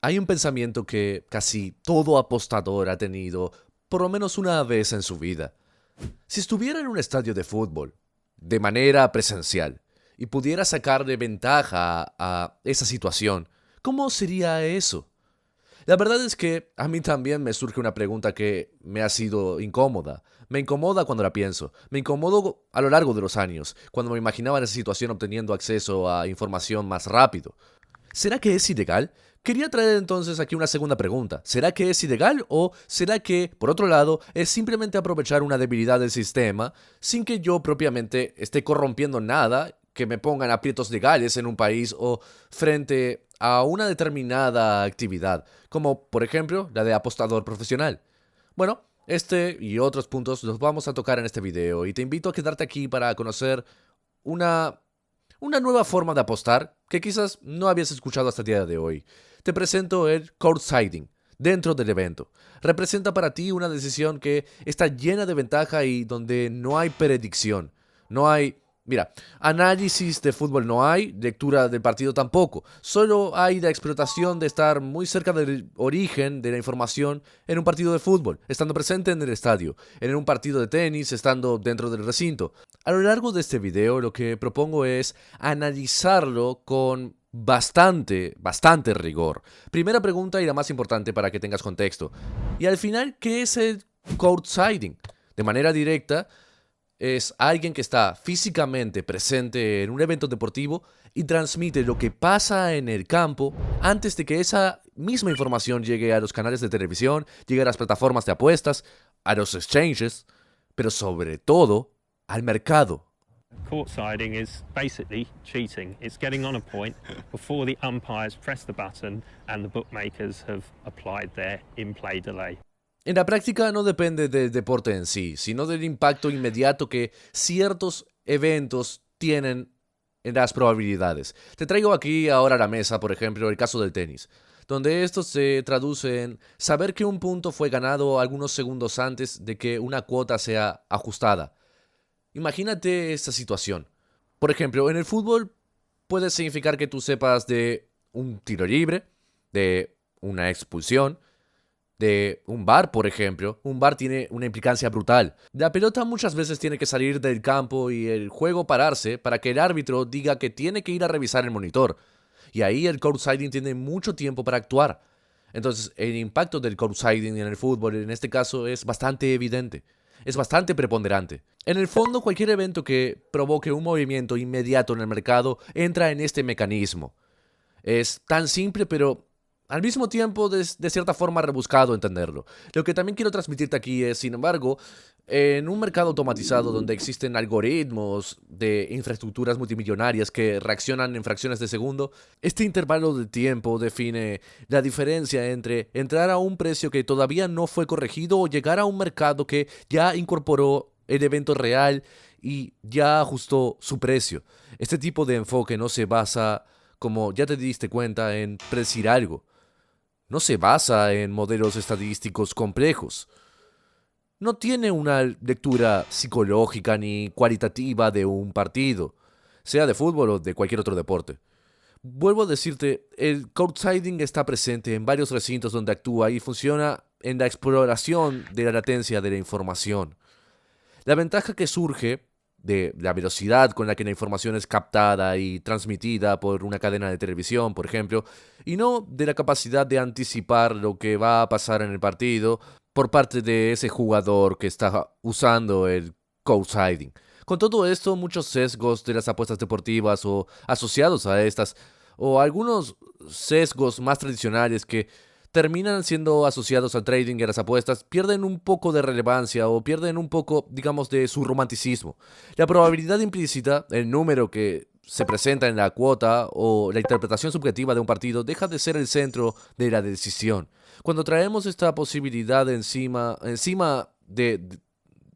Hay un pensamiento que casi todo apostador ha tenido por lo menos una vez en su vida. Si estuviera en un estadio de fútbol, de manera presencial, y pudiera sacarle ventaja a esa situación, ¿cómo sería eso? La verdad es que a mí también me surge una pregunta que me ha sido incómoda. Me incomoda cuando la pienso. Me incomodo a lo largo de los años, cuando me imaginaba en esa situación obteniendo acceso a información más rápido. ¿Será que es ilegal? Quería traer entonces aquí una segunda pregunta. ¿Será que es ilegal o será que, por otro lado, es simplemente aprovechar una debilidad del sistema sin que yo propiamente esté corrompiendo nada que me pongan aprietos legales en un país o frente a una determinada actividad, como por ejemplo la de apostador profesional? Bueno, este y otros puntos los vamos a tocar en este video y te invito a quedarte aquí para conocer una una nueva forma de apostar que quizás no habías escuchado hasta el día de hoy. Te presento el courtsiding dentro del evento. Representa para ti una decisión que está llena de ventaja y donde no hay predicción. No hay, mira, análisis de fútbol no hay, lectura del partido tampoco. Solo hay la explotación de estar muy cerca del origen de la información en un partido de fútbol, estando presente en el estadio, en un partido de tenis, estando dentro del recinto. A lo largo de este video lo que propongo es analizarlo con bastante rigor. Primera pregunta y la más importante para que tengas contexto. Y al final, ¿qué es el courtsiding? De manera directa, es alguien que está físicamente presente en un evento deportivo y transmite lo que pasa en el campo antes de que esa misma información llegue a los canales de televisión, llegue a las plataformas de apuestas, a los exchanges, pero sobre todo al mercado. Courtsiding is basically cheating. It's getting on a point before the umpires press the button and the bookmakers have applied their in-play delay. En la práctica no depende del deporte en sí, sino del impacto inmediato que ciertos eventos tienen en las probabilidades. Te traigo aquí ahora a la mesa, por ejemplo, el caso del tenis, donde esto se traduce en saber que un punto fue ganado algunos segundos antes de que una cuota sea ajustada. Imagínate esta situación. Por ejemplo, en el fútbol puede significar que tú sepas de un tiro libre, de una expulsión, de un VAR, por ejemplo. Un VAR tiene una implicancia brutal. La pelota muchas veces tiene que salir del campo y el juego pararse para que el árbitro diga que tiene que ir a revisar el monitor. Y ahí el courtsiding tiene mucho tiempo para actuar. Entonces, el impacto del courtsiding en el fútbol en este caso es bastante evidente. Es bastante preponderante. En el fondo, cualquier evento que provoque un movimiento inmediato en el mercado entra en este mecanismo. Es tan simple, pero al mismo tiempo de cierta forma rebuscado entenderlo. Lo que también quiero transmitirte aquí es, sin embargo, en un mercado automatizado donde existen algoritmos de infraestructuras multimillonarias que reaccionan en fracciones de segundo, este intervalo de tiempo define la diferencia entre entrar a un precio que todavía no fue corregido o llegar a un mercado que ya incorporó el evento real y ya ajustó su precio. Este tipo de enfoque no se basa, como ya te diste cuenta, en predecir algo. No se basa en modelos estadísticos complejos. No tiene una lectura psicológica ni cualitativa de un partido, sea de fútbol o de cualquier otro deporte. Vuelvo a decirte, el courtsiding está presente en varios recintos donde actúa y funciona en la exploración de la latencia de la información. La ventaja que surge de la velocidad con la que la información es captada y transmitida por una cadena de televisión, por ejemplo, y no de la capacidad de anticipar lo que va a pasar en el partido por parte de ese jugador que está usando el courtsiding. Con todo esto, muchos sesgos de las apuestas deportivas o asociados a estas, o algunos sesgos más tradicionales que terminan siendo asociados al trading y a las apuestas, pierden un poco de relevancia o pierden un poco, digamos, de su romanticismo. La probabilidad implícita, el número que se presenta en la cuota o la interpretación subjetiva de un partido deja de ser el centro de la decisión. Cuando traemos esta posibilidad encima de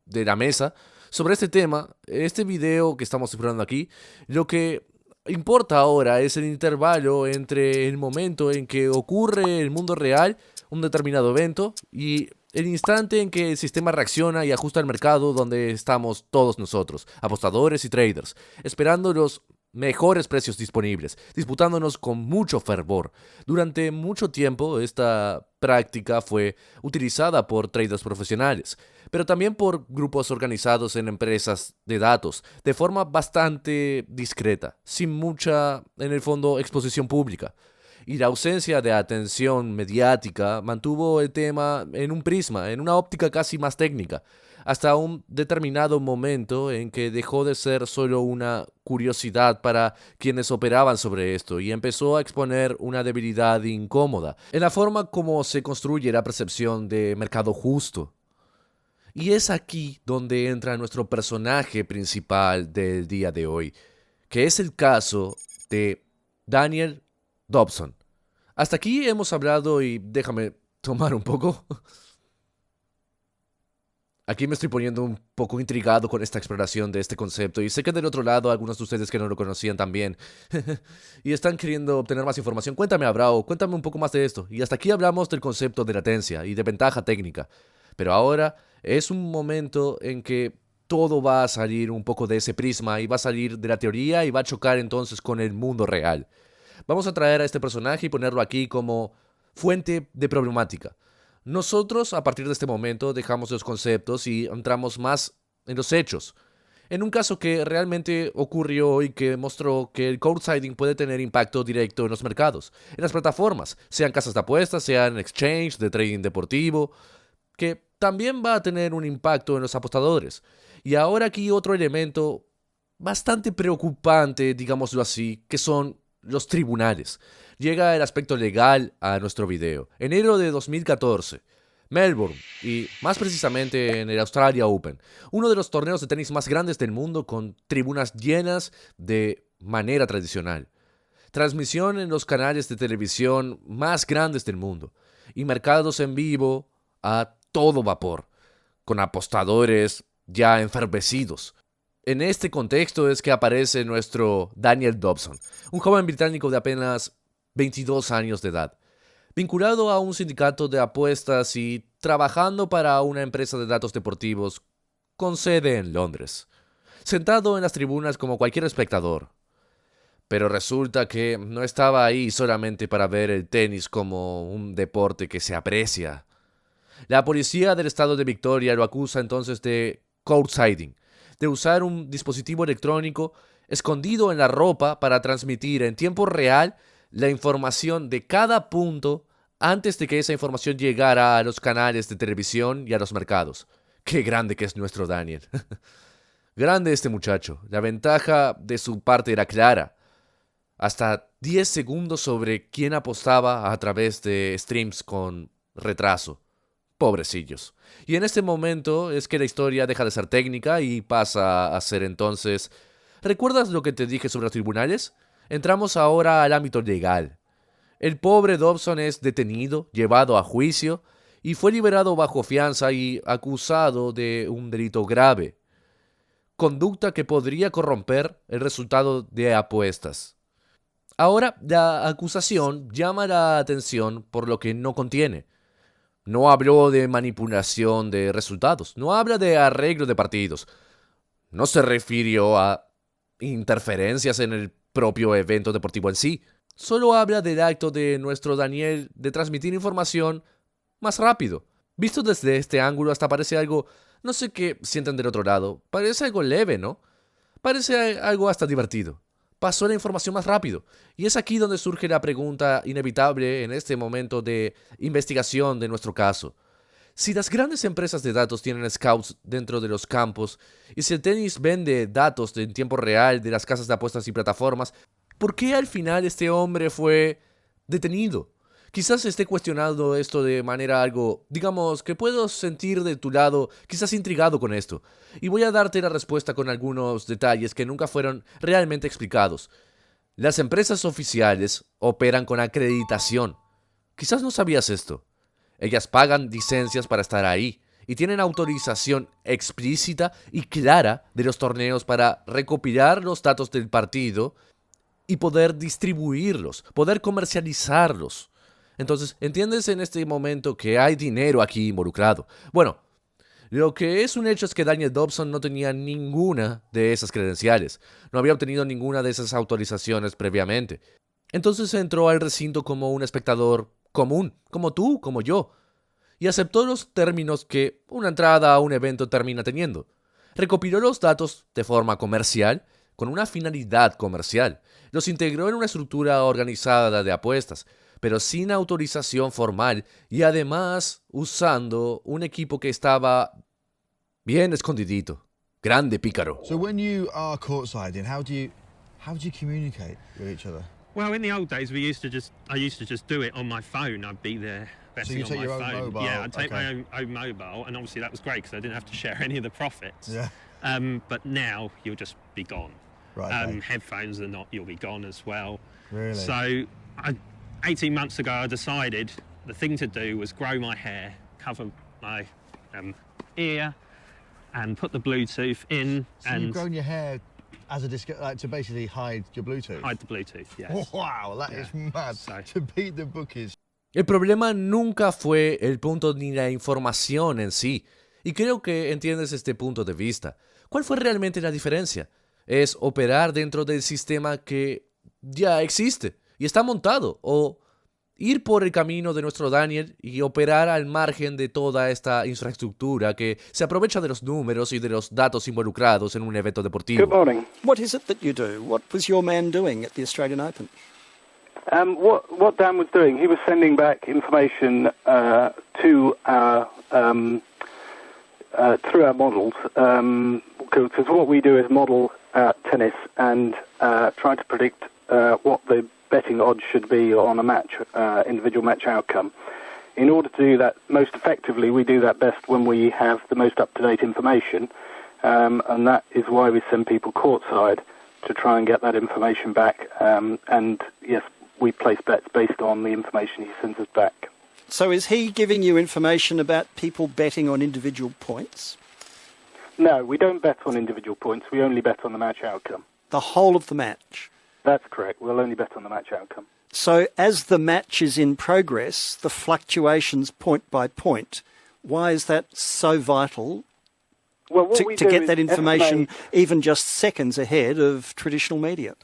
la mesa, sobre este tema, este video que estamos explorando aquí, lo que importa ahora es el intervalo entre el momento en que ocurre el mundo real, un determinado evento, y el instante en que el sistema reacciona y ajusta el mercado donde estamos todos nosotros, apostadores y traders, esperando los mejores precios disponibles, disputándonos con mucho fervor. Durante mucho tiempo esta práctica fue utilizada por traders profesionales, pero también por grupos organizados en empresas de datos, de forma bastante discreta, sin mucha, en el fondo, exposición pública. Y la ausencia de atención mediática mantuvo el tema en un prisma, en una óptica casi más técnica, hasta un determinado momento en que dejó de ser solo una curiosidad para quienes operaban sobre esto y empezó a exponer una debilidad incómoda en la forma como se construye la percepción de mercado justo. Y es aquí donde entra nuestro personaje principal del día de hoy, que es el caso de Daniel Dobson. Hasta aquí hemos hablado y déjame tomar un poco. Aquí me estoy poniendo un poco intrigado con esta exploración de este concepto y sé que del otro lado algunos de ustedes que no lo conocían también y están queriendo obtener más información. Cuéntame, Abrao, cuéntame un poco más de esto. Y hasta aquí hablamos del concepto de latencia y de ventaja técnica. Pero ahora es un momento en que todo va a salir un poco de ese prisma y va a salir de la teoría y va a chocar entonces con el mundo real. Vamos a traer a este personaje y ponerlo aquí como fuente de problemática. Nosotros, a partir de este momento, dejamos los conceptos y entramos más en los hechos. En un caso que realmente ocurrió y que mostró que el courtsiding puede tener impacto directo en los mercados, en las plataformas, sean casas de apuestas, sean exchange, de trading deportivo, que también va a tener un impacto en los apostadores. Y ahora aquí otro elemento bastante preocupante, digámoslo así, que son los tribunales. Llega el aspecto legal a nuestro video. Enero de 2014. Melbourne, y más precisamente en el Australia Open, uno de los torneos de tenis más grandes del mundo con tribunas llenas de manera tradicional. Transmisión en los canales de televisión más grandes del mundo. Y mercados en vivo a todo vapor, con apostadores ya enfervecidos. En este contexto es que aparece nuestro Daniel Dobson, un joven británico de apenas 22 años de edad, vinculado a un sindicato de apuestas y trabajando para una empresa de datos deportivos con sede en Londres, sentado en las tribunas como cualquier espectador. Pero resulta que no estaba ahí solamente para ver el tenis como un deporte que se aprecia. La policía del estado de Victoria lo acusa entonces de courtsiding, de usar un dispositivo electrónico escondido en la ropa para transmitir en tiempo real la información de cada punto antes de que esa información llegara a los canales de televisión y a los mercados. Qué grande que es nuestro Daniel. Grande este muchacho. La ventaja de su parte era clara. Hasta 10 segundos sobre quién apostaba a través de streams con retraso. Pobrecillos. Y en este momento es que la historia deja de ser técnica y pasa a ser entonces... ¿Recuerdas lo que te dije sobre los tribunales? Entramos ahora al ámbito legal. El pobre Dobson es detenido, llevado a juicio y fue liberado bajo fianza y acusado de un delito grave. Conducta que podría corromper el resultado de apuestas. Ahora, la acusación llama la atención por lo que no contiene. No habló de manipulación de resultados, no habla de arreglo de partidos, no se refirió a interferencias en el propio evento deportivo en sí. Solo habla del acto de nuestro Daniel de transmitir información más rápido. Visto desde este ángulo hasta parece algo, no sé qué sienten del otro lado, parece algo leve, ¿no? Parece algo hasta divertido. Pasó la información más rápido. Y es aquí donde surge la pregunta inevitable en este momento de investigación de nuestro caso. Si las grandes empresas de datos tienen scouts dentro de los campos, y si el tenis vende datos en tiempo real de las casas de apuestas y plataformas, ¿por qué al final este hombre fue detenido? Quizás esté cuestionando esto de manera algo, digamos, que puedo sentir de tu lado, quizás intrigado con esto. Y voy a darte la respuesta con algunos detalles que nunca fueron realmente explicados. Las empresas oficiales operan con acreditación. Quizás no sabías esto. Ellas pagan licencias para estar ahí y tienen autorización explícita y clara de los torneos para recopilar los datos del partido y poder distribuirlos, poder comercializarlos. Entonces, ¿entiendes en este momento que hay dinero aquí involucrado? Bueno, Lo que es un hecho es que Daniel Dobson no tenía ninguna de esas credenciales, no había obtenido ninguna de esas autorizaciones previamente. Entonces entró al recinto como un espectador común, como tú, como yo, y aceptó los términos que una entrada a un evento termina teniendo. Recopiló los datos de forma comercial, con una finalidad comercial. Los integró en una estructura organizada de apuestas, pero sin autorización formal y además usando un equipo que estaba bien escondidito. Grande pícaro. So when you are courtsiding, how do you communicate with each other? Well, in the old days, I used to just do it on my phone. I'd be there So betting you on take my your own phone. mobile, Yeah, I'd take my okay. own mobile, and obviously that was great because I didn't have to share any of the profits. Yeah. But now you'll just be gone. Right. Okay. Headphones are not. You'll be gone as well. Really? So, 18 months ago, I decided the thing to do was grow my hair, cover my ear, and put the Bluetooth in So and you've grown your hair as a like to basically hide your Bluetooth. hide the Bluetooth. Yes. Oh, wow, that is mad. So- To beat the bookies. El problema nunca fue el punto ni la información en sí, y creo que entiendes este punto de vista. ¿Cuál fue realmente la diferencia? Es operar dentro del sistema que ya existe y está montado, o ir por el camino de nuestro Daniel y operar al margen de toda esta infraestructura que se aprovecha de los números y de los datos involucrados en un evento deportivo. Good morning. What is it that you do? What was your man doing at the Australian Open? What Dan was doing, he was sending back information to our through our models, because what we do is model tennis and try to predict what the betting odds should be on a match, individual match outcome. In order to do that most effectively, we do that best when we have the most up-to-date information, and that is why we send people courtside to try and get that information back. And yes, we place bets based on the information he sends us back. So is he giving you information about people betting on individual points? No, we don't bet on individual points. We only bet on the match outcome. The whole of the match? That's correct. We'll only bet on the match outcome. So as the match is in progress, the fluctuations point by point, why is that so vital Well, what we to do get is that information estimate- even just seconds ahead of traditional media?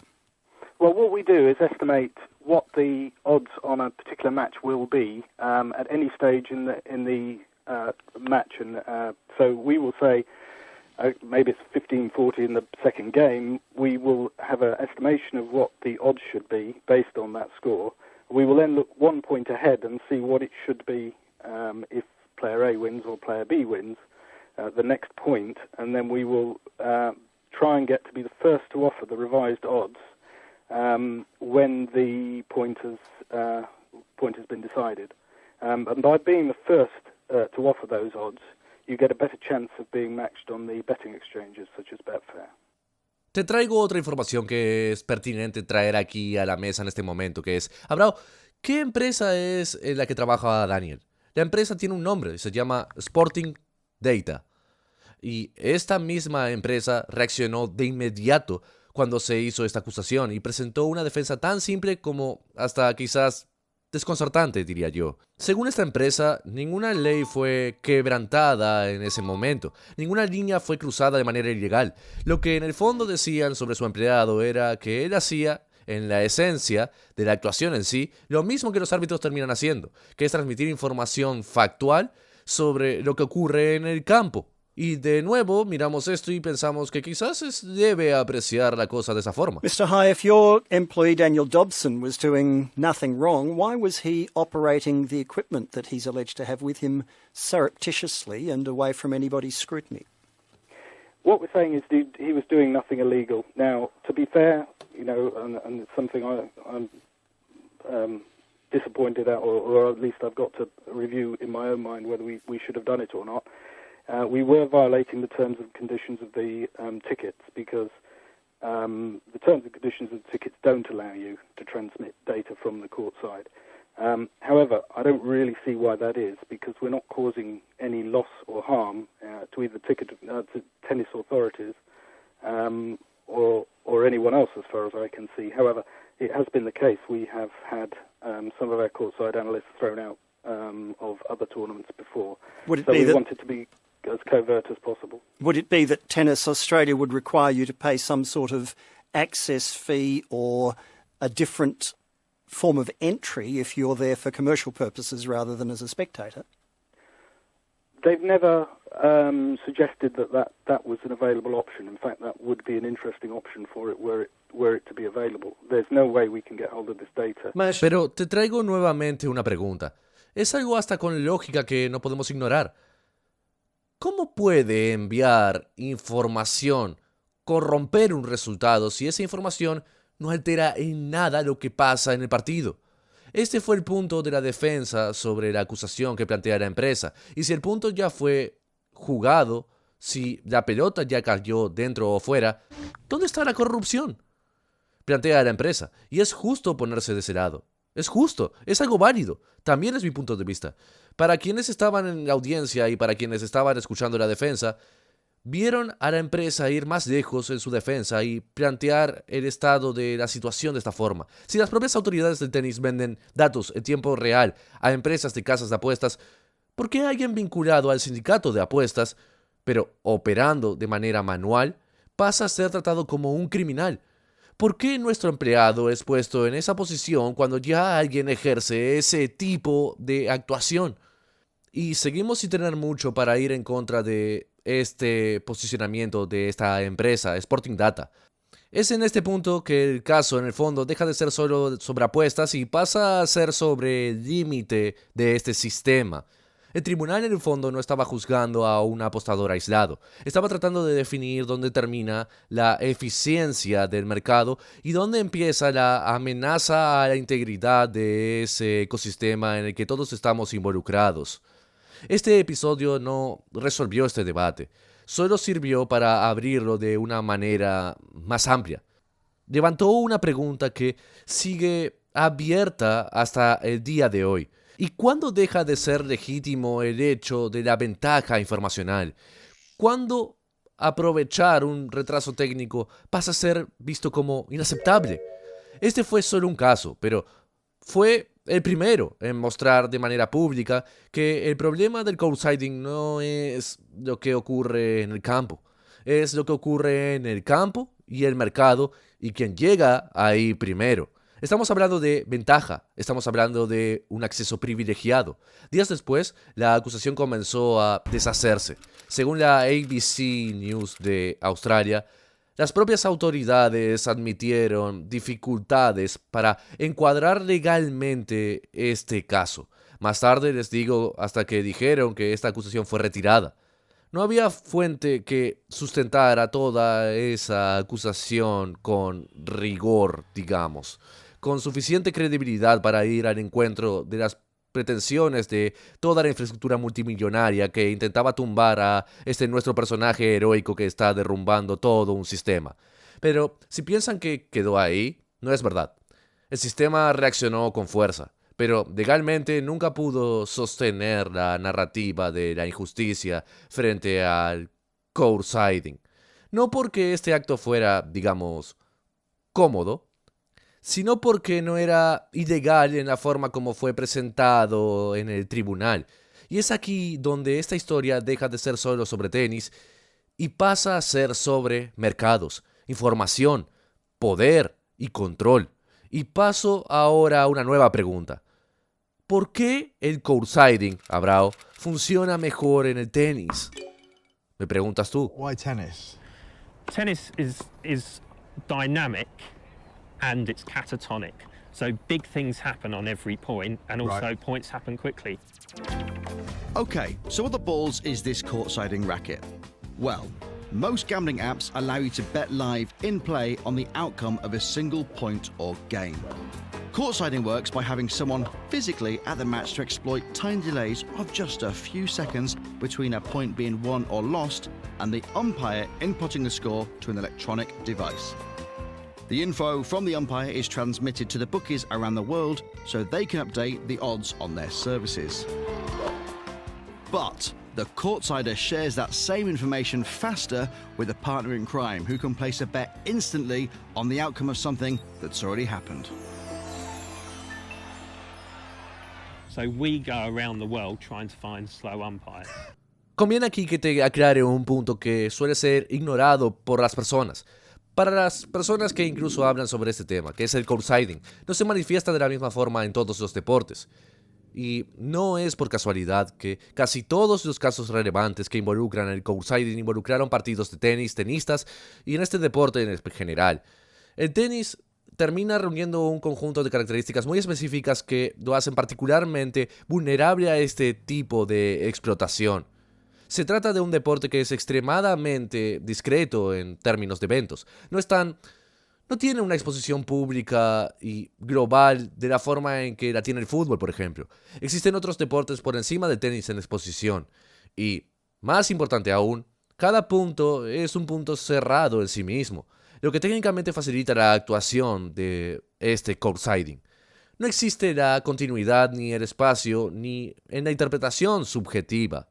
Well, what we do is estimate what the odds on a particular match will be at any stage in the match, and so we will say maybe it's 15-40 in the second game. We will have an estimation of what the odds should be based on that score. We will then look 1 point ahead and see what it should be if player A wins or player B wins the next point, and then we will try and get to be the first to offer the revised odds when the point has been decided. And by being the first to offer those odds, you get a better chance of being matched on the betting exchanges such as Betfair. Te traigo otra información que es pertinente traer aquí a la mesa en este momento, que es, Abrao, ¿qué empresa es en la que trabaja Daniel? La empresa tiene un nombre, se llama Sporting Data. Y esta misma empresa reaccionó de inmediato cuando se hizo esta acusación y presentó una defensa tan simple como hasta quizás desconcertante, diría yo. Según esta empresa, ninguna ley fue quebrantada en ese momento, ninguna línea fue cruzada de manera ilegal. Lo que en el fondo decían sobre su empleado era que él hacía, en la esencia de la actuación en sí, lo mismo que los árbitros terminan haciendo, que es transmitir información factual sobre lo que ocurre en el campo. Y de nuevo miramos esto y pensamos que quizás se debe apreciar la cosa de esa forma. Mr. High, if your employee Daniel Dobson was doing nothing wrong, why was he operating the equipment that he's alleged to have with him surreptitiously and away from anybody's scrutiny? What we're saying is he was doing nothing illegal. Now, to be fair, and it's something I'm disappointed at, or at least I've got to review in my own mind whether we should have done it or not. We were violating the terms and conditions of the tickets because the terms and conditions of the tickets don't allow you to transmit data from the court side. However, I don't really see why that is, because we're not causing any loss or harm to either to tennis authorities or anyone else, as far as I can see. However, it has been the case. We have had some of our courtside analysts thrown out of other tournaments before. Would it So be we that wanted to be as covert as possible. Would it be that Tennis Australia would require you to pay some sort of access fee or a different form of entry if you're there for commercial purposes rather than as a spectator? They've never suggested that was an available option. In fact, that would be an interesting option for it were it to be available. There's no way we can get hold of this data. Pero te traigo nuevamente una pregunta. Es algo hasta con lógica que no podemos ignorar. ¿Cómo puede enviar información, corromper un resultado si esa información no altera en nada lo que pasa en el partido? Este fue el punto de la defensa sobre la acusación que plantea la empresa. Y si el punto ya fue jugado, si la pelota ya cayó dentro o fuera, ¿dónde está la corrupción? Plantea la empresa. Y es justo ponerse de ese lado. Es justo, es algo válido. También es mi punto de vista. Para quienes estaban en la audiencia y para quienes estaban escuchando la defensa, vieron a la empresa ir más lejos en su defensa y plantear el estado de la situación de esta forma. Si las propias autoridades del tenis venden datos en tiempo real a empresas de casas de apuestas, ¿por qué alguien vinculado al sindicato de apuestas, pero operando de manera manual, pasa a ser tratado como un criminal? ¿Por qué nuestro empleado es puesto en esa posición cuando ya alguien ejerce ese tipo de actuación? Y seguimos sin tener mucho para ir en contra de este posicionamiento de esta empresa, Sporting Data. Es en este punto que el caso, en el fondo, deja de ser solo sobre apuestas y pasa a ser sobre el límite de este sistema. El tribunal, en el fondo, no estaba juzgando a un apostador aislado. Estaba tratando de definir dónde termina la eficiencia del mercado y dónde empieza la amenaza a la integridad de ese ecosistema en el que todos estamos involucrados. Este episodio no resolvió este debate, solo sirvió para abrirlo de una manera más amplia. Levantó una pregunta que sigue abierta hasta el día de hoy. ¿Y cuándo deja de ser legítimo el hecho de la ventaja informacional? ¿Cuándo aprovechar un retraso técnico pasa a ser visto como inaceptable? Este fue solo un caso, pero fue el primero en mostrar de manera pública que el problema del courtsiding no es lo que ocurre en el campo. Es lo que ocurre en el campo y el mercado y quien llega ahí primero. Estamos hablando de ventaja, estamos hablando de un acceso privilegiado. Días después, la acusación comenzó a deshacerse. Según la ABC News de Australia, las propias autoridades admitieron dificultades para encuadrar legalmente este caso. Más tarde les digo hasta que dijeron que esta acusación fue retirada. No había fuente que sustentara toda esa acusación con rigor, digamos, con suficiente credibilidad para ir al encuentro de las pretensiones de toda la infraestructura multimillonaria que intentaba tumbar a nuestro personaje heroico que está derrumbando todo un sistema. Pero si piensan que quedó ahí, no es verdad. El sistema reaccionó con fuerza, pero legalmente nunca pudo sostener la narrativa de la injusticia frente al courtsiding. No porque este acto fuera, digamos, cómodo, sino porque no era ilegal en la forma como fue presentado en el tribunal. Y es aquí donde esta historia deja de ser solo sobre tenis y pasa a ser sobre mercados, información, poder y control. Y paso ahora a una nueva pregunta. ¿Por qué el courtsiding, Abrao, funciona mejor en el tenis? Me preguntas tú. Why tennis? Tennis is dynamic and it's catatonic. So big things happen on every point and also Right. points happen quickly. Okay, so what the balls is this courtsiding racket? Well, most gambling apps allow you to bet live in play on the outcome of a single point or game. Courtsiding works by having someone physically at the match to exploit tiny delays of just a few seconds between a point being won or lost and the umpire inputting the score to an electronic device. The info from the umpire is transmitted to the bookies around the world so they can update the odds on their services. But the courtsider shares that same information faster with a partner in crime who can place a bet instantly on the outcome of something that's already happened. So we go around the world trying to find slow umpires. Conviene aquí que te aclare un punto que suele ser ignorado por las personas. Para las personas que incluso hablan sobre este tema, que es el courtsiding, no se manifiesta de la misma forma en todos los deportes. Y no es por casualidad que casi todos los casos relevantes que involucran el courtsiding involucraron partidos de tenis, tenistas y en este deporte en general. El tenis termina reuniendo un conjunto de características muy específicas que lo hacen particularmente vulnerable a este tipo de explotación. Se trata de un deporte que es extremadamente discreto en términos de eventos. No tiene una exposición pública y global de la forma en que la tiene el fútbol, por ejemplo. Existen otros deportes por encima del tenis en exposición. Y, más importante aún, cada punto es un punto cerrado en sí mismo, lo que técnicamente facilita la actuación de este courtsiding. No existe la continuidad ni el espacio ni en la interpretación subjetiva.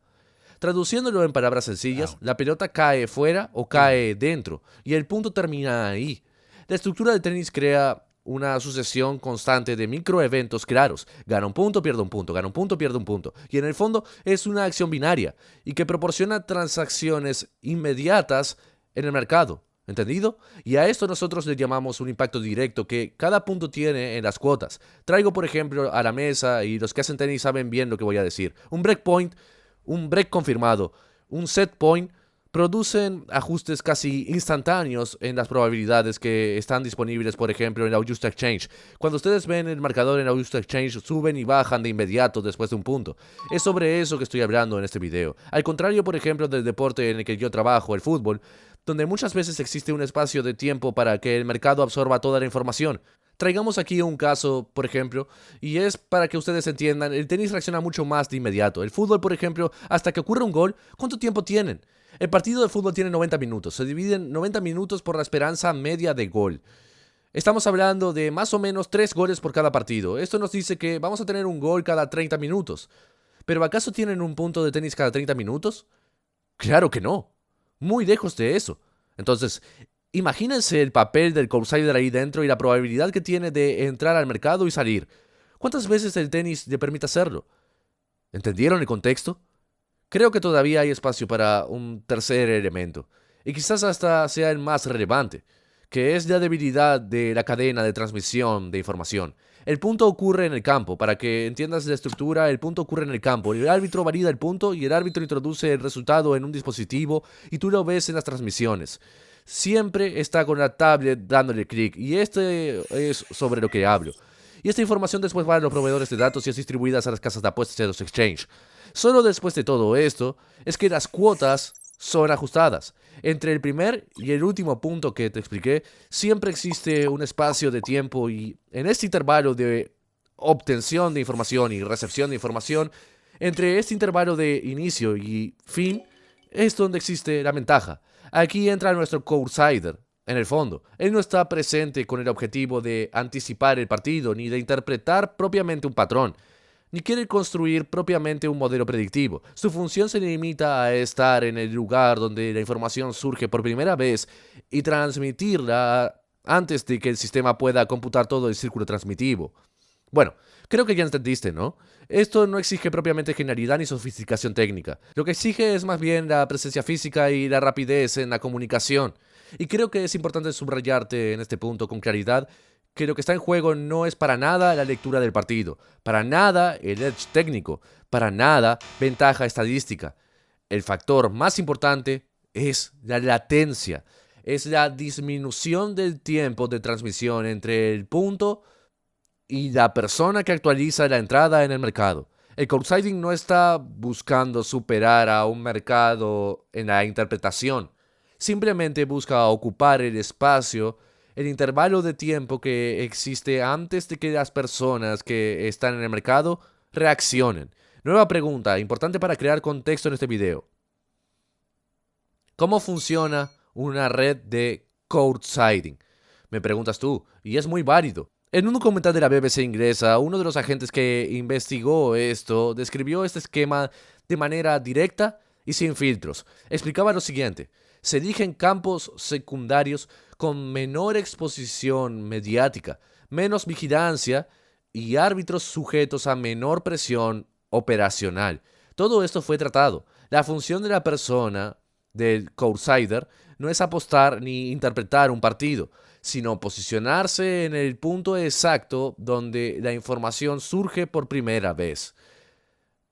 Traduciéndolo en palabras sencillas, la pelota cae fuera o cae dentro, y el punto termina ahí. La estructura del tenis crea una sucesión constante de microeventos claros. Gana un punto, pierde un punto, gana un punto, pierde un punto. Y en el fondo es una acción binaria, y que proporciona transacciones inmediatas en el mercado. ¿Entendido? Y a esto nosotros le llamamos un impacto directo que cada punto tiene en las cuotas. Traigo, por ejemplo, a la mesa, y los que hacen tenis saben bien lo que voy a decir. Un breakpoint, un break confirmado, un set point, producen ajustes casi instantáneos en las probabilidades que están disponibles, por ejemplo, en la Augusta Exchange. Cuando ustedes ven el marcador en la Augusta Exchange, suben y bajan de inmediato después de un punto. Es sobre eso que estoy hablando en este video. Al contrario, por ejemplo, del deporte en el que yo trabajo, el fútbol, donde muchas veces existe un espacio de tiempo para que el mercado absorba toda la información. Traigamos aquí un caso, por ejemplo, y es para que ustedes entiendan, el tenis reacciona mucho más de inmediato. El fútbol, por ejemplo, hasta que ocurre un gol, ¿cuánto tiempo tienen? El partido de fútbol tiene 90 minutos, se dividen 90 minutos por la esperanza media de gol. Estamos hablando de más o menos 3 goles por cada partido. Esto nos dice que vamos a tener un gol cada 30 minutos. ¿Pero acaso tienen un punto de tenis cada 30 minutos? Claro que no. Muy lejos de eso. Entonces, imagínense el papel del courtsider ahí dentro y la probabilidad que tiene de entrar al mercado y salir. ¿Cuántas veces el tenis le permite hacerlo? ¿Entendieron el contexto? Creo que todavía hay espacio para un tercer elemento, y quizás hasta sea el más relevante, que es la debilidad de la cadena de transmisión de información. El punto ocurre en el campo. Para que entiendas la estructura, el punto ocurre en el campo. El árbitro valida el punto y el árbitro introduce el resultado en un dispositivo y tú lo ves en las transmisiones. Siempre está con la tablet dándole clic, y este es sobre lo que hablo. Y esta información después va a los proveedores de datos y es distribuida a las casas de apuestas y a los exchange. Solo después de todo esto es que las cuotas son ajustadas. Entre el primer y el último punto que te expliqué, siempre existe un espacio de tiempo, y en este intervalo de obtención de información y recepción de información, entre este intervalo de inicio y fin, es donde existe la ventaja. Aquí entra nuestro courtsider. En el fondo, él no está presente con el objetivo de anticipar el partido, ni de interpretar propiamente un patrón, ni quiere construir propiamente un modelo predictivo. Su función se limita a estar en el lugar donde la información surge por primera vez y transmitirla antes de que el sistema pueda computar todo el círculo transmitivo. Bueno, creo que ya entendiste, ¿no? Esto no exige propiamente genialidad ni sofisticación técnica. Lo que exige es más bien la presencia física y la rapidez en la comunicación. Y creo que es importante subrayarte en este punto con claridad que lo que está en juego no es para nada la lectura del partido, para nada el edge técnico, para nada ventaja estadística. El factor más importante es la latencia, es la disminución del tiempo de transmisión entre el punto y la persona que actualiza la entrada en el mercado. El courtsiding no está buscando superar a un mercado en la interpretación. Simplemente busca ocupar el espacio, el intervalo de tiempo que existe antes de que las personas que están en el mercado reaccionen. Nueva pregunta, importante para crear contexto en este video. ¿Cómo funciona una red de courtsiding? Me preguntas tú, y es muy válido. En un documental de la BBC inglesa, uno de los agentes que investigó esto describió este esquema de manera directa y sin filtros. Explicaba lo siguiente: se eligen campos secundarios con menor exposición mediática, menos vigilancia y árbitros sujetos a menor presión operacional. Todo esto fue tratado. La función de la persona, del courtsider, no es apostar ni interpretar un partido, sino posicionarse en el punto exacto donde la información surge por primera vez.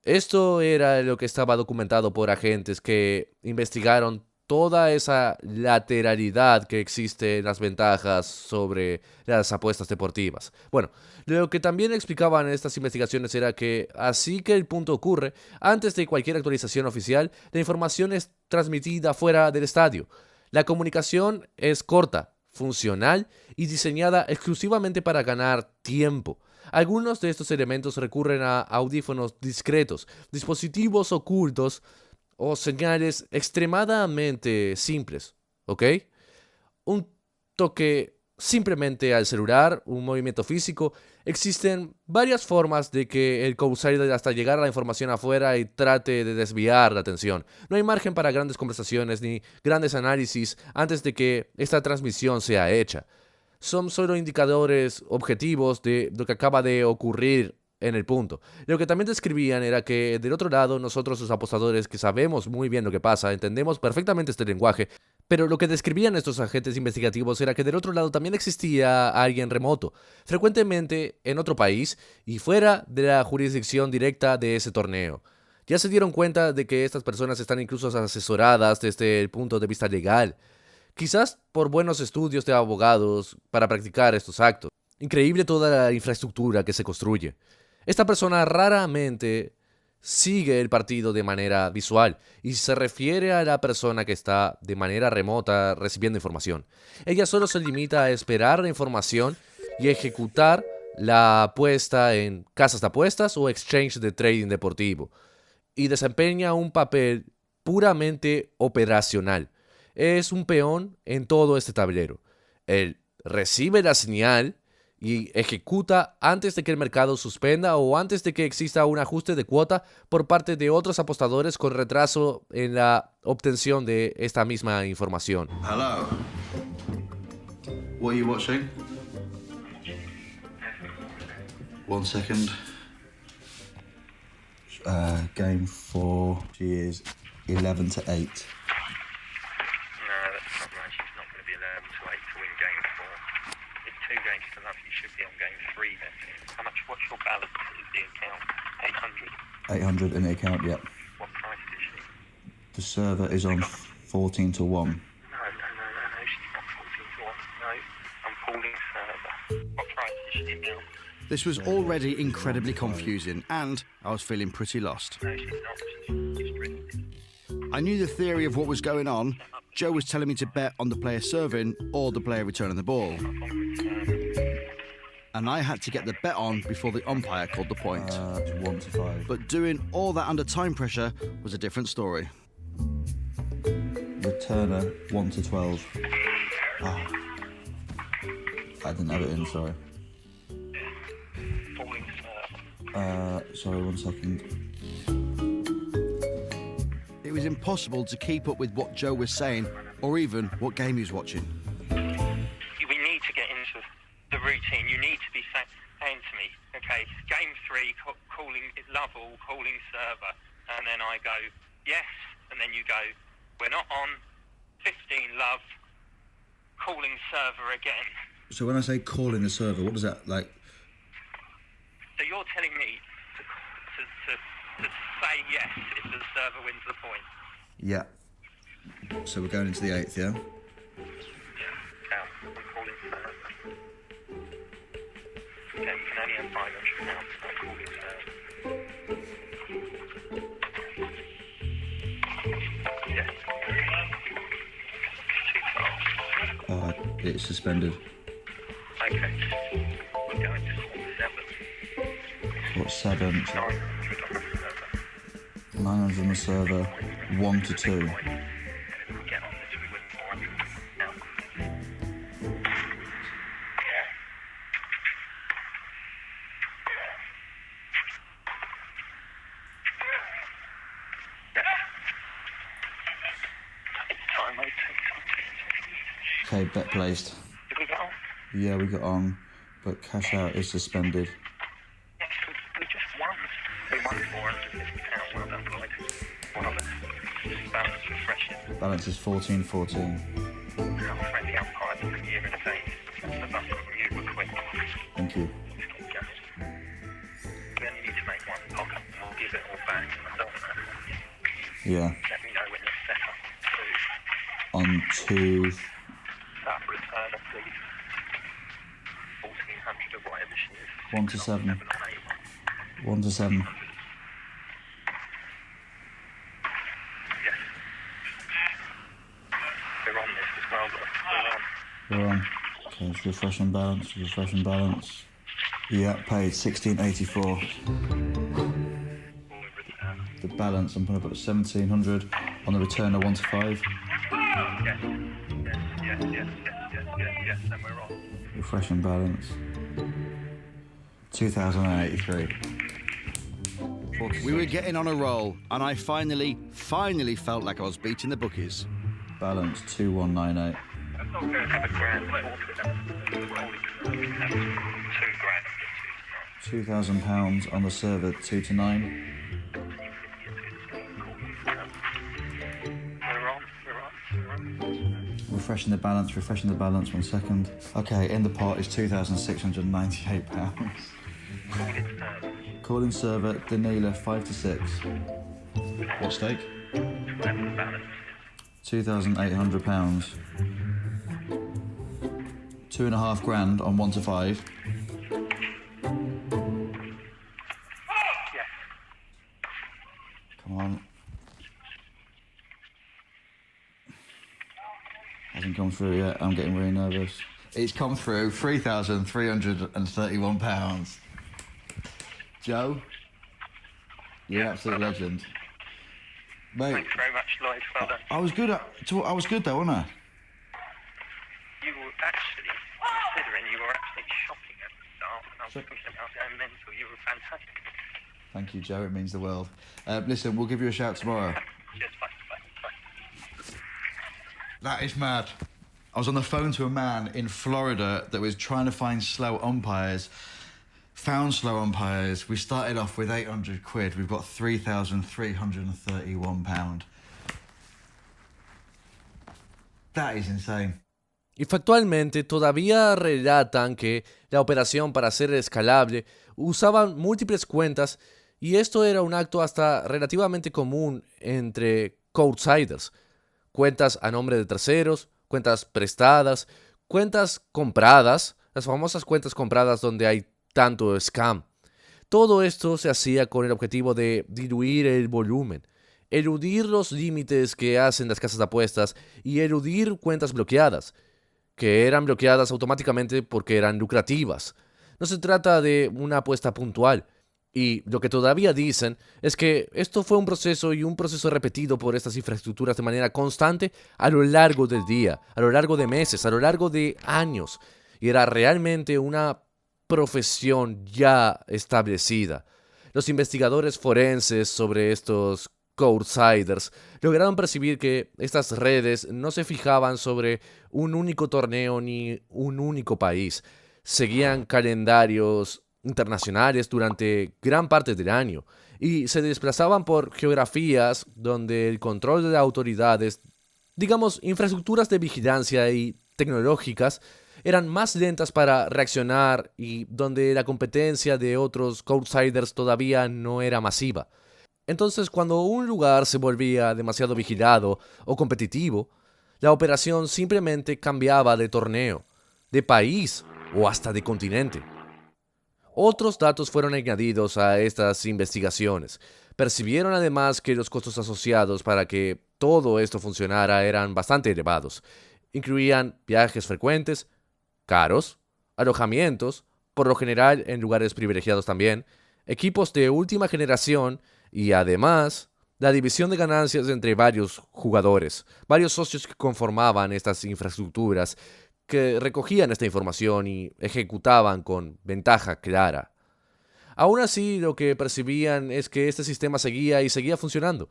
Esto era lo que estaba documentado por agentes que investigaron toda esa lateralidad que existe en las ventajas sobre las apuestas deportivas. Bueno, lo que también explicaban estas investigaciones era que así que el punto ocurre, antes de cualquier actualización oficial, la información es transmitida fuera del estadio. La comunicación es corta, funcional y diseñada exclusivamente para ganar tiempo. Algunos de estos elementos recurren a audífonos discretos, dispositivos ocultos o señales extremadamente simples, ¿ok? Un toque simplemente al celular, un movimiento físico. Existen varias formas de que el courtsider hasta llegar a la información afuera y trate de desviar la atención. No hay margen para grandes conversaciones ni grandes análisis antes de que esta transmisión sea hecha. Son solo indicadores objetivos de lo que acaba de ocurrir en el punto. Lo que también describían era que del otro lado nosotros los apostadores que sabemos muy bien lo que pasa, entendemos perfectamente este lenguaje, pero lo que describían estos agentes investigativos era que del otro lado también existía alguien remoto, frecuentemente en otro país y fuera de la jurisdicción directa de ese torneo. Ya se dieron cuenta de que estas personas están incluso asesoradas desde el punto de vista legal, quizás por buenos estudios de abogados para practicar estos actos. Increíble toda la infraestructura que se construye. Esta persona raramente sigue el partido de manera visual y se refiere a la persona que está de manera remota recibiendo información. Ella solo se limita a esperar la información y ejecutar la apuesta en casas de apuestas o exchange de trading deportivo y desempeña un papel puramente operacional. Es un peón en todo este tablero. Él recibe la señal y ejecuta antes de que el mercado suspenda o antes de que exista un ajuste de cuota por parte de otros apostadores con retraso en la obtención de esta misma información. Hello. What are you watching? 1 second. Game 4. She is 11 to 8. No, that's not right. She's not going to be 11 to 8 to win game 4. It's 2 games to love. You should be on game 3 then. How much? What's your balance in the account? 800. 800 in the account, yep. What price is she? The server is on 14 to 1. No, she's not 14 to 1. No, I'm calling server. What price is she now? This was already incredibly confusing, and I was feeling pretty lost. No, she's not. She's restricted. I knew the theory of what was going on. Joe was telling me to bet on the player serving or the player returning the ball. And I had to get the bet on before the umpire called the point. 1 to 5. But doing all that under time pressure was a different story. Returner 1 to 12. Ah. I didn't have it in, sorry. Calling server. Sorry, 1 second. It was impossible to keep up with what Joe was saying or even what game he was watching. We need to get into the routine. You need to be saying to me, okay, game 3, calling Lovell, calling server, and then I go, yes, and then you go, we're not on, 15 love, calling server again. So when I say calling the server, what does that like? So you're telling me to say yes if the server wins the point? Yeah. So we're going into the 8th, yeah? Yeah, I'm calling server. Okay, you can only have £500. I'm calling server. Yes. It's suspended. Okay. We're going to What, 7? 900 on the server. 900 on the server. 1 to 2. Get on this, we win 400 now. Time, mate. Okay, bet placed. Did we get on? Yeah, we got on, but cash out is suspended. Yes, we just won. We won £450. Well done, Lloyd. Marvellous. Balance refreshing. Balance is 14-14. How friendly umpires from year in a day. The luck from you were quick. Thank you. Then you need to make one pocket and we'll give it all back. I don't know. Yeah. Let me know when you're set up. On to That return of please. 1400 of whatever she is. 1 to 7. 7 or 8. 1 to 7. Yes. We're on this as well, but we're on. We're on. Okay, let's refresh and balance. Refresh and balance. Yeah, paid 1684. All in return. The balance, I'm going to put 1700 on the returner 1 to 5. Yes. Yes, and we're on. Refresh and balance. 2083. We were getting on a roll, and I finally felt like I was beating the bookies. Balance 2198. I'm not going to have a grand £2,000 on the server 2 to 9. We're on. Refreshing the balance, 1 second. Okay, in the pot is £2,698. Calling server, Danila 5 to 6. What stake? £2,800. £2,500 on 1 to 5. Yes. Come on. Hasn't come through yet. I'm getting really nervous. It's come through. £3,331. Joe, you're an absolute legend. Mate, Thanks very much, Lloyd. Well done. I was good though, wasn't I? You were actually, considering you were actually shocking at the start, and I was thinking about going mental. You were fantastic. Thank you, Joe. It means the world. Listen, we'll give you a shout tomorrow. Cheers, bye. That is mad. I was on the phone to a man in Florida that was trying to find slow umpires. Found slow umpires. We started off with 800 quid. We've got £3,331. That is insane. Y factualmente todavía relatan que la operación para ser escalable usaban múltiples cuentas y esto era un acto hasta relativamente común entre courtsiders. Cuentas a nombre de terceros, cuentas prestadas, cuentas compradas, las famosas cuentas compradas donde hay tanto scam. Todo esto se hacía con el objetivo de diluir el volumen, eludir los límites que hacen las casas de apuestas y eludir cuentas bloqueadas, que eran bloqueadas automáticamente porque eran lucrativas. No se trata de una apuesta puntual. Y lo que todavía dicen es que esto fue un proceso repetido por estas infraestructuras de manera constante a lo largo del día, a lo largo de meses, a lo largo de años. Y era realmente una profesión ya establecida. Los investigadores forenses sobre estos courtsiders lograron percibir que estas redes no se fijaban sobre un único torneo ni un único país. Seguían calendarios internacionales durante gran parte del año y se desplazaban por geografías donde el control de las autoridades, digamos infraestructuras de vigilancia y tecnológicas, eran más lentas para reaccionar y donde la competencia de otros courtsiders todavía no era masiva. Entonces, cuando un lugar se volvía demasiado vigilado o competitivo, la operación simplemente cambiaba de torneo, de país o hasta de continente. Otros datos fueron añadidos a estas investigaciones. Percibieron además que los costos asociados para que todo esto funcionara eran bastante elevados. Incluían viajes frecuentes, caros, alojamientos, por lo general en lugares privilegiados también, equipos de última generación y además la división de ganancias entre varios jugadores, varios socios que conformaban estas infraestructuras, que recogían esta información y ejecutaban con ventaja clara. Aún así, lo que percibían es que este sistema seguía funcionando,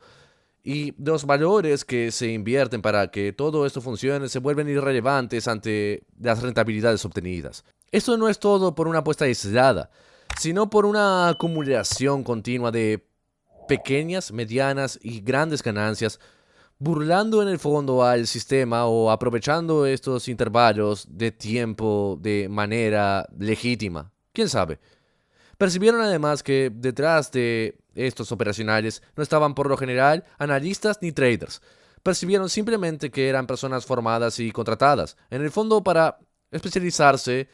y los valores que se invierten para que todo esto funcione se vuelven irrelevantes ante las rentabilidades obtenidas. Esto no es todo por una apuesta aislada, sino por una acumulación continua de pequeñas, medianas y grandes ganancias, burlando en el fondo al sistema o aprovechando estos intervalos de tiempo de manera legítima. ¿Quién sabe? Percibieron además que detrás de estos operacionales no estaban por lo general analistas ni traders. Percibieron simplemente que eran personas formadas y contratadas, en el fondo para especializarse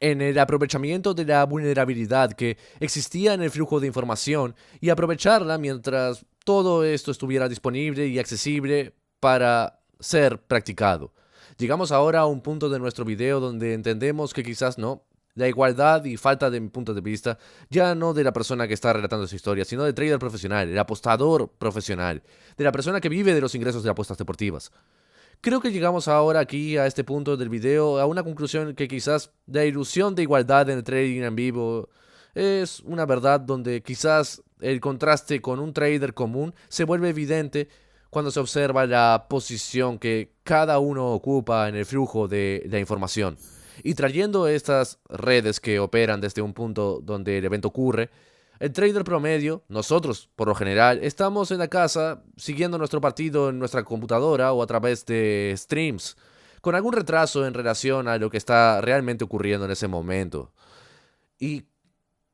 en el aprovechamiento de la vulnerabilidad que existía en el flujo de información y aprovecharla mientras todo esto estuviera disponible y accesible para ser practicado. Llegamos ahora a un punto de nuestro video donde entendemos que quizás no. La igualdad y falta de mi punto de vista, ya no de la persona que está relatando esa historia, sino del trader profesional, el apostador profesional, de la persona que vive de los ingresos de apuestas deportivas. Creo que llegamos ahora aquí a este punto del video a una conclusión que quizás la ilusión de igualdad en el trading en vivo es una verdad donde quizás el contraste con un trader común se vuelve evidente cuando se observa la posición que cada uno ocupa en el flujo de la información. Y trayendo estas redes que operan desde un punto donde el evento ocurre, el trader promedio, nosotros por lo general, estamos en la casa siguiendo nuestro partido en nuestra computadora o a través de streams, con algún retraso en relación a lo que está realmente ocurriendo en ese momento. ¿Y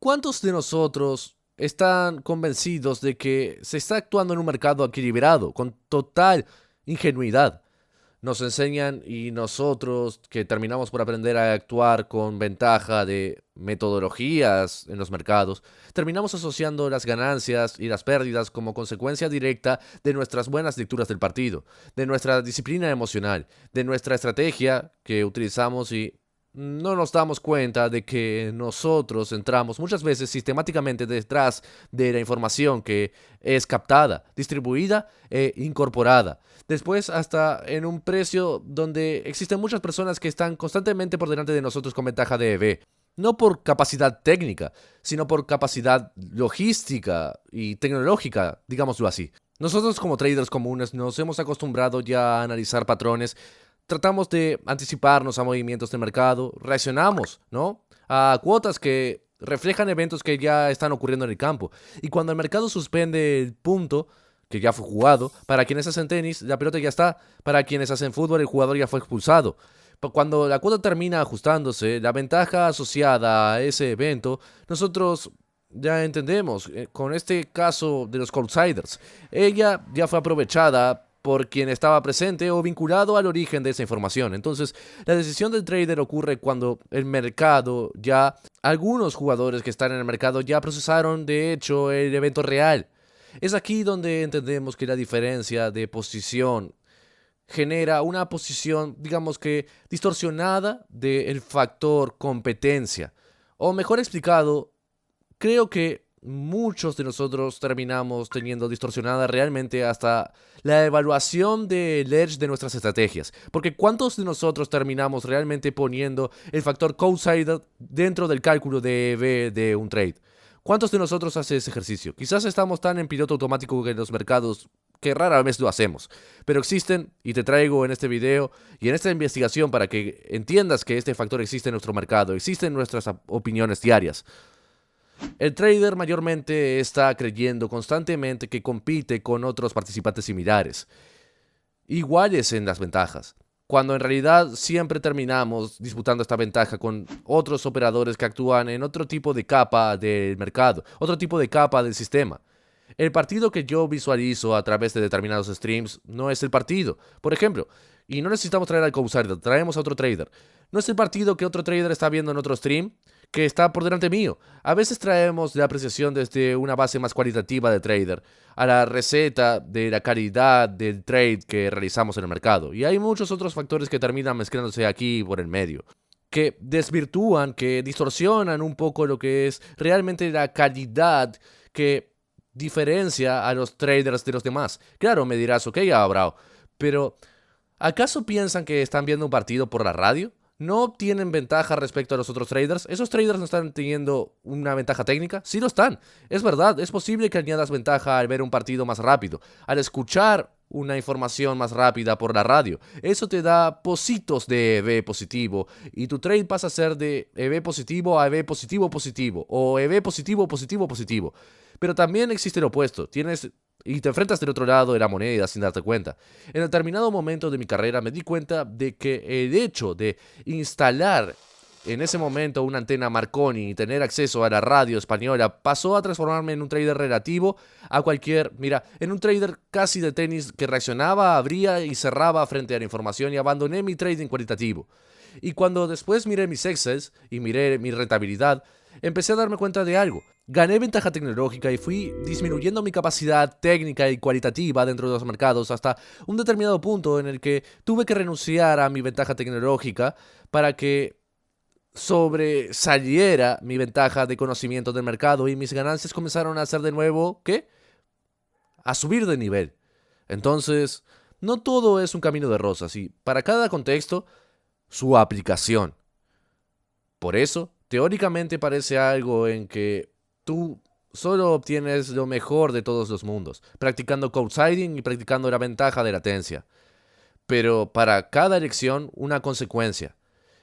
cuántos de nosotros están convencidos de que se está actuando en un mercado equilibrado, con total ingenuidad? Nos enseñan y nosotros que terminamos por aprender a actuar con ventaja de metodologías en los mercados, terminamos asociando las ganancias y las pérdidas como consecuencia directa de nuestras buenas lecturas del partido, de nuestra disciplina emocional, de nuestra estrategia que utilizamos y no nos damos cuenta de que nosotros entramos muchas veces sistemáticamente detrás de la información que es captada, distribuida e incorporada. Después hasta en un precio donde existen muchas personas que están constantemente por delante de nosotros con ventaja de EV. No por capacidad técnica, sino por capacidad logística y tecnológica, digámoslo así. Nosotros como traders comunes nos hemos acostumbrado ya a analizar patrones. Tratamos de anticiparnos a movimientos del mercado, reaccionamos, ¿no?, a cuotas que reflejan eventos que ya están ocurriendo en el campo. Y cuando el mercado suspende el punto que ya fue jugado, para quienes hacen tenis, la pelota ya está. Para quienes hacen fútbol, el jugador ya fue expulsado. Cuando la cuota termina ajustándose, la ventaja asociada a ese evento, nosotros ya entendemos, con este caso de los outsiders, ella ya fue aprovechada por quien estaba presente o vinculado al origen de esa información. Entonces, la decisión del trader ocurre cuando el mercado ya, algunos jugadores que están en el mercado ya procesaron de hecho el evento real. Es aquí donde entendemos que la diferencia de posición genera una posición, digamos que, distorsionada del factor competencia. O mejor explicado, creo que muchos de nosotros terminamos teniendo distorsionada realmente hasta la evaluación del edge de nuestras estrategias. Porque ¿cuántos de nosotros terminamos realmente poniendo el factor coinsider dentro del cálculo de EV de un trade? ¿Cuántos de nosotros hace ese ejercicio? Quizás estamos tan en piloto automático que en los mercados que rara vez lo hacemos. Pero existen, y te traigo en este video y en esta investigación para que entiendas que este factor existe en nuestro mercado, existe en nuestras opiniones diarias. El trader mayormente está creyendo constantemente que compite con otros participantes similares, iguales en las ventajas, cuando en realidad siempre terminamos disputando esta ventaja con otros operadores que actúan en otro tipo de capa del mercado, otro tipo de capa del sistema. El partido que yo visualizo a través de determinados streams no es el partido. Por ejemplo, y no necesitamos traer al co-user, traemos a otro trader. No es el partido que otro trader está viendo en otro stream que está por delante mío. A veces traemos la apreciación desde una base más cualitativa de trader a la receta de la calidad del trade que realizamos en el mercado. Y hay muchos otros factores que terminan mezclándose aquí por el medio, que desvirtúan, que distorsionan un poco lo que es realmente la calidad que diferencia a los traders de los demás. Claro, me dirás, ok, Abrao, pero ¿acaso piensan que están viendo un partido por la radio? ¿No obtienen ventaja respecto a los otros traders? ¿Esos traders no están teniendo una ventaja técnica? Sí lo están. Es verdad, es posible que añadas ventaja al ver un partido más rápido, al escuchar una información más rápida por la radio. Eso te da pocitos de EV positivo y tu trade pasa a ser de EV positivo a EV positivo positivo o EV positivo positivo positivo. Pero también existe el opuesto. Y te enfrentas del otro lado de la moneda sin darte cuenta. En determinado momento de mi carrera me di cuenta de que el hecho de instalar en ese momento una antena Marconi y tener acceso a la radio española pasó a transformarme en un trader relativo a en un trader casi de tenis que reaccionaba, abría y cerraba frente a la información y abandoné mi trading cualitativo. Y cuando después miré mis Excels y miré mi rentabilidad, empecé a darme cuenta de algo. Gané ventaja tecnológica y fui disminuyendo mi capacidad técnica y cualitativa dentro de los mercados hasta un determinado punto en el que tuve que renunciar a mi ventaja tecnológica para que sobresaliera mi ventaja de conocimiento del mercado y mis ganancias comenzaron a hacer de nuevo, ¿qué? A subir de nivel. Entonces, no todo es un camino de rosas y para cada contexto, su aplicación. Por eso, teóricamente parece algo en que tú solo obtienes lo mejor de todos los mundos, practicando codeciding y practicando la ventaja de latencia. Pero para cada elección, una consecuencia.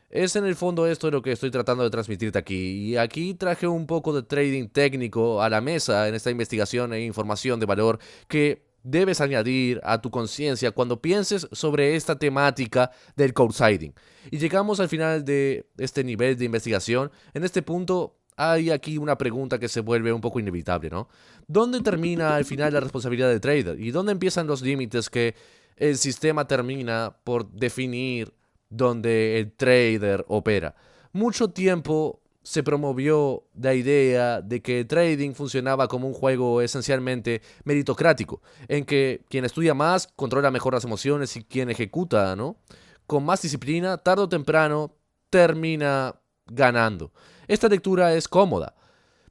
Es en el fondo esto lo que estoy tratando de transmitirte aquí. Y aquí traje un poco de trading técnico a la mesa en esta investigación e información de valor que debes añadir a tu conciencia cuando pienses sobre esta temática del codeciding. Y llegamos al final de este nivel de investigación. En este punto hay aquí una pregunta que se vuelve un poco inevitable, ¿no? ¿Dónde termina al final la responsabilidad del trader? ¿Y dónde empiezan los límites que el sistema termina por definir donde el trader opera? Mucho tiempo se promovió la idea de que el trading funcionaba como un juego esencialmente meritocrático, en que quien estudia más controla mejor las emociones y quien ejecuta, ¿no?, con más disciplina, tarde o temprano termina ganando. Esta lectura es cómoda,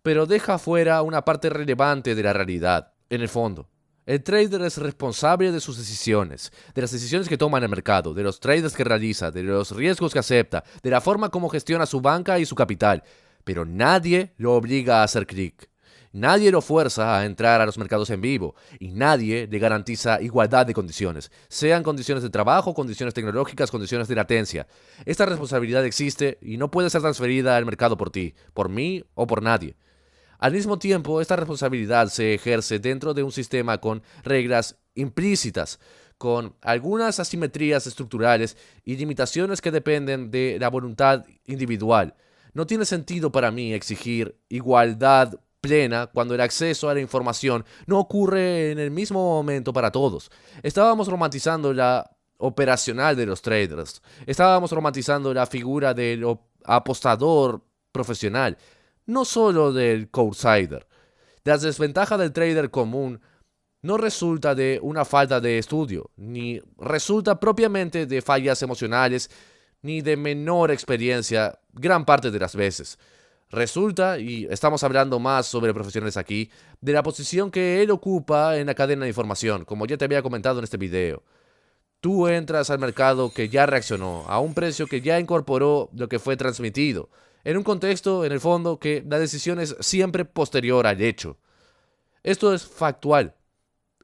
pero deja fuera una parte relevante de la realidad. En el fondo, el trader es responsable de sus decisiones, de las decisiones que toma en el mercado, de los trades que realiza, de los riesgos que acepta, de la forma como gestiona su banca y su capital. Pero nadie lo obliga a hacer clic. Nadie lo fuerza a entrar a los mercados en vivo y nadie le garantiza igualdad de condiciones, sean condiciones de trabajo, condiciones tecnológicas, condiciones de latencia. Esta responsabilidad existe y no puede ser transferida al mercado por ti, por mí o por nadie. Al mismo tiempo, esta responsabilidad se ejerce dentro de un sistema con reglas implícitas, con algunas asimetrías estructurales y limitaciones que dependen de la voluntad individual. No tiene sentido para mí exigir igualdad plena cuando el acceso a la información no ocurre en el mismo momento para todos. Estábamos romantizando la operacional de los traders. Estábamos romantizando la figura del apostador profesional, no solo del codecider. La desventaja del trader común no resulta de una falta de estudio, ni resulta propiamente de fallas emocionales, ni de menor experiencia gran parte de las veces. Resulta, y estamos hablando más sobre profesionales aquí, de la posición que él ocupa en la cadena de información, como ya te había comentado en este video. Tú entras al mercado que ya reaccionó, a un precio que ya incorporó lo que fue transmitido, en un contexto, en el fondo, que la decisión es siempre posterior al hecho. Esto es factual,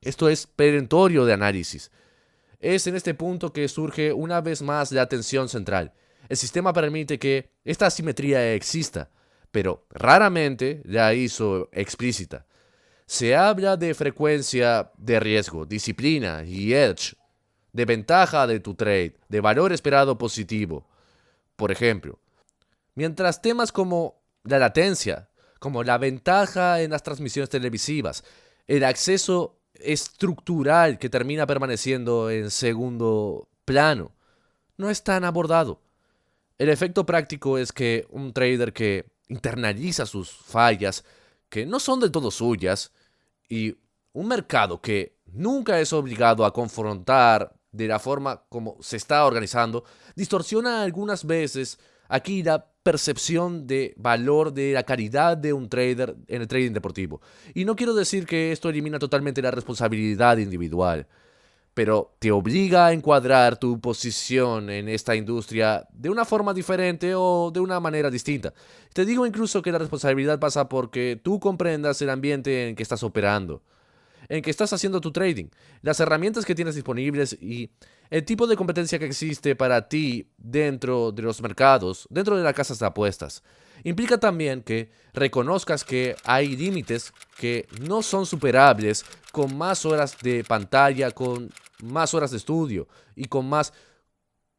esto es perentorio de análisis. Es en este punto que surge una vez más la tensión central. El sistema permite que esta asimetría exista, pero raramente la hizo explícita. Se habla de frecuencia de riesgo, disciplina y edge, de ventaja de tu trade, de valor esperado positivo. Por ejemplo, mientras temas como la latencia, como la ventaja en las transmisiones televisivas, el acceso estructural que termina permaneciendo en segundo plano, no es tan abordado. El efecto práctico es que un trader que internaliza sus fallas, que no son del todo suyas, y un mercado que nunca es obligado a confrontar de la forma como se está organizando, distorsiona algunas veces aquí la percepción de valor de la calidad de un trader en el trading deportivo. Y no quiero decir que esto elimina totalmente la responsabilidad individual, pero te obliga a encuadrar tu posición en esta industria de una forma diferente o de una manera distinta. Te digo incluso que la responsabilidad pasa porque tú comprendas el ambiente en que estás operando. en que estás haciendo tu trading, las herramientas que tienes disponibles y el tipo de competencia que existe para ti dentro de los mercados, dentro de las casas de apuestas. Implica también que reconozcas que hay límites que no son superables con más horas de pantalla, con más horas de estudio y con más,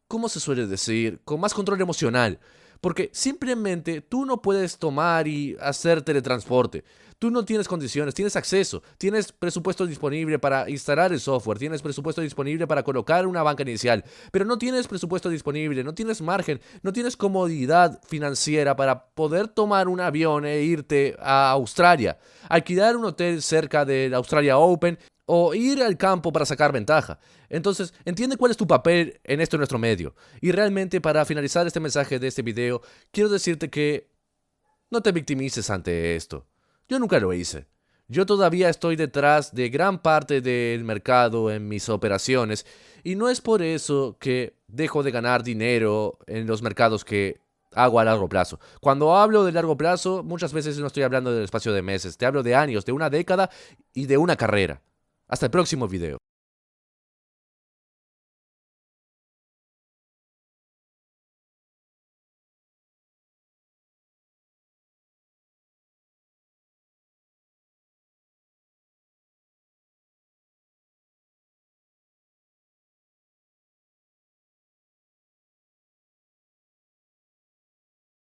¿cómo se suele decir? Con más control emocional. Porque simplemente tú no puedes tomar y hacer teletransporte. Tú no tienes condiciones, tienes acceso, tienes presupuesto disponible para instalar el software, tienes presupuesto disponible para colocar una banca inicial, pero no tienes presupuesto disponible, no tienes margen, no tienes comodidad financiera para poder tomar un avión e irte a Australia, alquilar un hotel cerca del Australia Open o ir al campo para sacar ventaja. Entonces, entiende cuál es tu papel en esto en nuestro medio. Y realmente, para finalizar este mensaje de este video, quiero decirte que no te victimices ante esto. Yo nunca lo hice. Yo todavía estoy detrás de gran parte del mercado en mis operaciones y no es por eso que dejo de ganar dinero en los mercados que hago a largo plazo. Cuando hablo de largo plazo, muchas veces no estoy hablando del espacio de meses, te hablo de años, de una década y de una carrera. Hasta el próximo video.